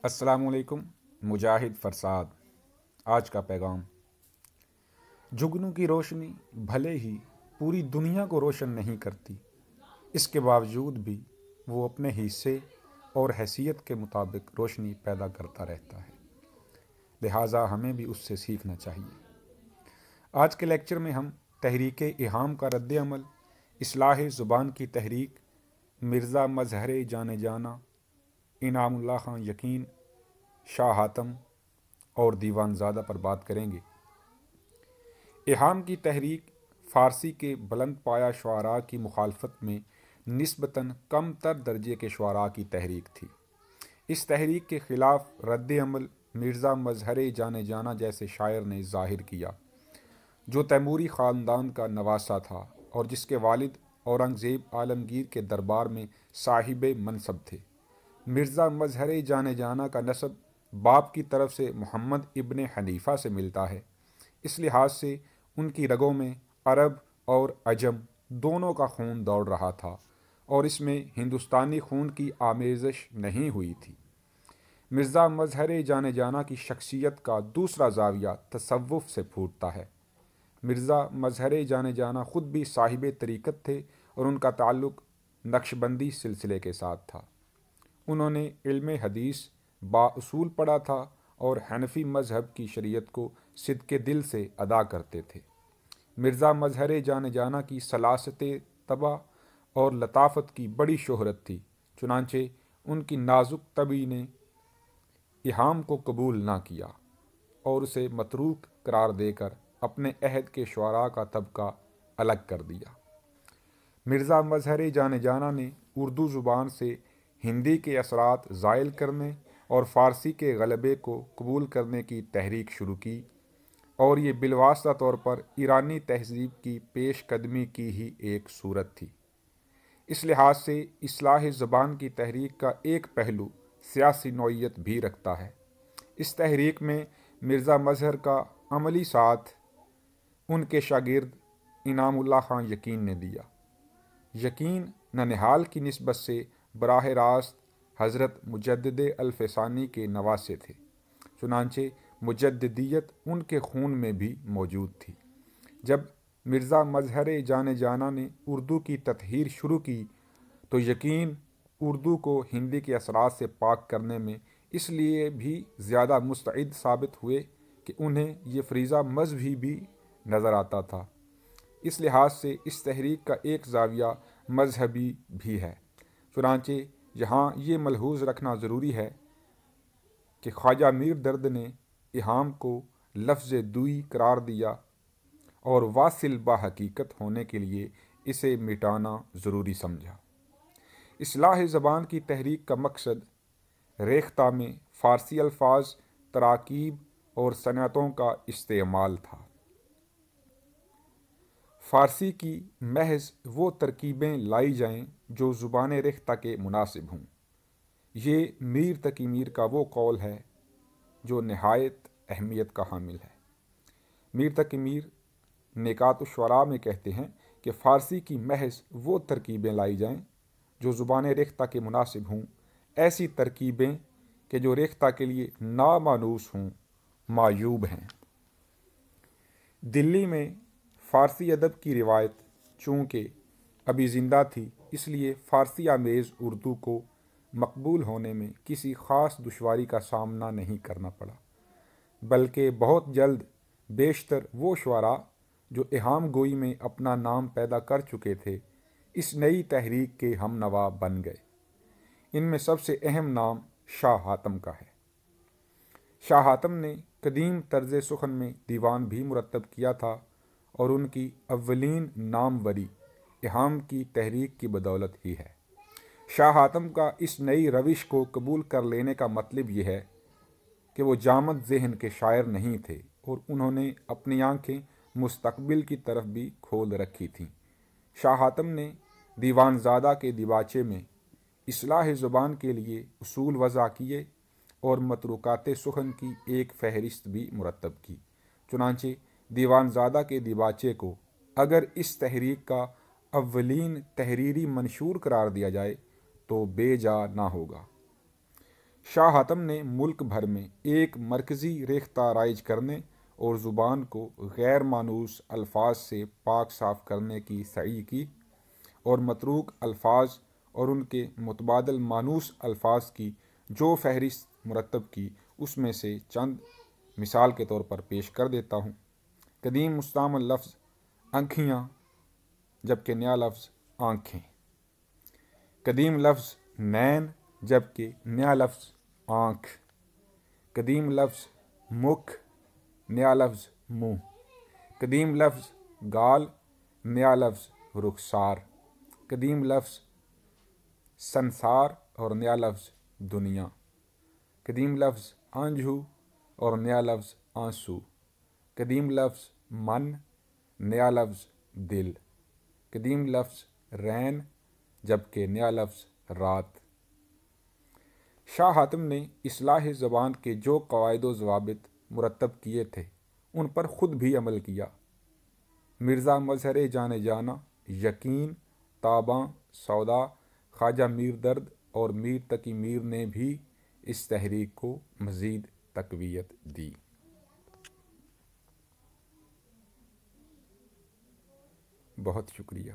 अस्सलाम वालेकुम। मुजाहिद फरसाद। आज का पैगाम। जुगनू की रोशनी भले ही पूरी दुनिया को रोशन नहीं करती, इसके बावजूद भी वो अपने हिस्से और हैसियत के मुताबिक रोशनी पैदा करता रहता है। लिहाजा हमें भी उससे सीखना चाहिए। आज के लेक्चर में हम तहरीक इहाम का रद्द अमल, इस्लाह ज़ुबान की तहरीक, मिर्ज़ा मजहर जाने जाना, इनामुल्लाह खां यकीन, शाह हातम और दीवानज़ादा पर बात करेंगे। इहाम की तहरीक फ़ारसी के बुलंद पाया शुआरा की मुखालफत में निस्बतन कम तर दर्जे के शुआरा की तहरीक थी। इस तहरीक के ख़िलाफ़ रद्द अमल मिर्ज़ा मजहर जाने जाना जैसे शायर ने ज़ाहिर किया, जो तैमूरी ख़ानदान का नवासा था और जिसके वालिद औरंगज़ेब आलमगीर के दरबार में साहिब मनसब थे। मिर्ज़ा मजहर जाने जाना का नसब बाप की तरफ से मोहम्मद इब्ने हनीफ़ा से मिलता है। इस लिहाज से उनकी रगों में अरब और अजम दोनों का खून दौड़ रहा था और इसमें हिंदुस्तानी खून की आमेज़श नहीं हुई थी। मिर्ज़ा मजहर जाने जाना की शख्सियत का दूसरा ज़ाविया तसव्वुफ़ से फूटता है। मिर्ज़ा मजहर जाने जाना ख़ुद भी साहिब तरीक़त थे और उनका ताल्लुक़ नक्शबंदी सिलसिले के साथ था। उन्होंने इल्म हदीस बाउसूल पढ़ा था और हनफी मज़हब की शरीयत को सिद्क़े दिल से अदा करते थे। मिर्ज़ा मजहर जाने जाना की सलासत तबा और लताफ़त की बड़ी शोहरत थी, चुनांचे उनकी नाजुक तबी ने इहाम को कबूल ना किया और उसे मतरूक करार देकर अपने अहद के शुआरा का तबका अलग कर दिया। मिर्ज़ा मजहर जाने जाना ने उर्दू ज़ुबान से हिंदी के असरात ज़ायल करने और फ़ारसी के गलबे को कबूल करने की तहरीक शुरू की और ये बिलवास्ता तौर पर ईरानी तहज़ीब की पेश कदमी की ही एक सूरत थी। इस लिहाज से इस्लाह ज़बान की तहरीक का एक पहलू सियासी नौइयत भी रखता है। इस तहरीक में मिर्ज़ा मजहर का अमली साथ उनके शागिर्द इनामुल्लाह खां यकीन ने दिया। यकीन ननिहाल की निस्बत से बराह रास्त हज़रत मुजद्दिद अल-फ़सानी के नवासे थे, चुनांचे मुजद्दिदियत उनके खून में भी मौजूद थी। जब मिर्ज़ा मजहर जाने जाना ने उर्दू की तत्हीर शुरू की तो यकीन उर्दू को हिंदी के असरात से पाक करने में इसलिए भी ज़्यादा मुस्तइद साबित हुए कि उन्हें ये फ़रीज़ा मज़हबी भी नज़र आता था। इस लिहाज से इस तहरीक का एक ज़ाविया मज़हबी भी है, चुनांचे यहाँ ये मलहूज़ रखना ज़रूरी है कि ख्वाजा मीर दर्द ने इहाम को लफ्ज़ दुई करार दिया और वासिल बाहकीकत होने के लिए इसे मिटाना ज़रूरी समझा। इस्लाह ज़बान की तहरीक का मकसद रेख्ता में फ़ारसी अल्फाज, तराकीब और सनअतों का इस्तेमाल था। फ़ारसी की महज वो तरकीबें लाई जाएं जो ज़ुबान रेख्ता के मुनासिब हों। ये मीर तकी मीर का वो कौल है जो नहायत अहमियत का हामिल है। मीर तकी मीर निकात शुअरा में कहते हैं कि फ़ारसी की महज वो तरकीबें लाई जाएं जो ज़ुबान रेख्ता के मुनासिब हों, ऐसी तरकीबें कि जो रेख्ता के लिए नामानूस हों, मायूब हैं। दिल्ली में फ़ारसी अदब की रिवायत चूँकि अभी ज़िंदा थी, इसलिए फ़ारसी आमेज़ उर्दू को मकबूल होने में किसी ख़ास दुश्वारी का सामना नहीं करना पड़ा, बल्कि बहुत जल्द बेशतर वो शुआरा जो इहाम गोई में अपना नाम पैदा कर चुके थे, इस नई तहरीक के हमनवा बन गए। इनमें सबसे अहम नाम शाह हातम का है। शाह हातम ने कदीम तर्ज़ सुखन में दीवान भी मुरतब किया था और उनकी अव्वलीन नामवरी इहाम की तहरीक की बदौलत ही है। शाह हातम का इस नई रविश को कबूल कर लेने का मतलब यह है कि वो जामद ज़हन के शायर नहीं थे और उन्होंने अपनी आंखें मुस्तकबिल की तरफ भी खोल रखी थीं। शाह हातम ने दीवानज़ादा के दिबाचे में इस्लाह ज़ुबान के लिए उसूल वज़ा किए और मतरूकात सुखन की एक फ़हरिस्त भी मुरतब की, चुनांचे दीवानज़ादा के दिबाचे को अगर इस तहरीक का अव्वलीन तहरीरी मंशूर करार दिया जाए तो बेजा ना होगा। شاہ حاتم نے ملک بھر میں ایک مرکزی ریختہ رائج کرنے اور زبان کو غیر مانوس الفاظ سے پاک صاف کرنے کی سعی کی، اور متروک الفاظ اور ان کے متبادل مانوس الفاظ کی جو فہرست مرتب کی، اس میں سے چند مثال کے طور پر پیش کر دیتا ہوں۔ قدیم مستعمل لفظ انکھیاں، جبکہ نیا لفظ آنکھیں۔ قدیم لفظ نین، جبکہ نیا لفظ آنکھ۔ قدیم لفظ مکھ، نیا لفظ منہ۔ قدیم لفظ گال، نیا لفظ رخسار۔ قدیم لفظ سنسار اور نیا لفظ دنیا۔ قدیم لفظ آنجھو اور نیا لفظ آنسو۔ قدیم لفظ من، نیا لفظ دل۔ قدیم لفظ رین، جبکہ نیا لفظ رات۔ شاہ حاتم نے اصلاح زبان کے جو قواعد و ضوابط مرتب کیے تھے، ان پر خود بھی عمل کیا۔ مرزا مظہر جان جانا، یقین، تاباں، سودا، خواجہ میر درد اور میر تقی میر نے بھی اس تحریک کو مزید تقویت دی۔ بہت شکریہ۔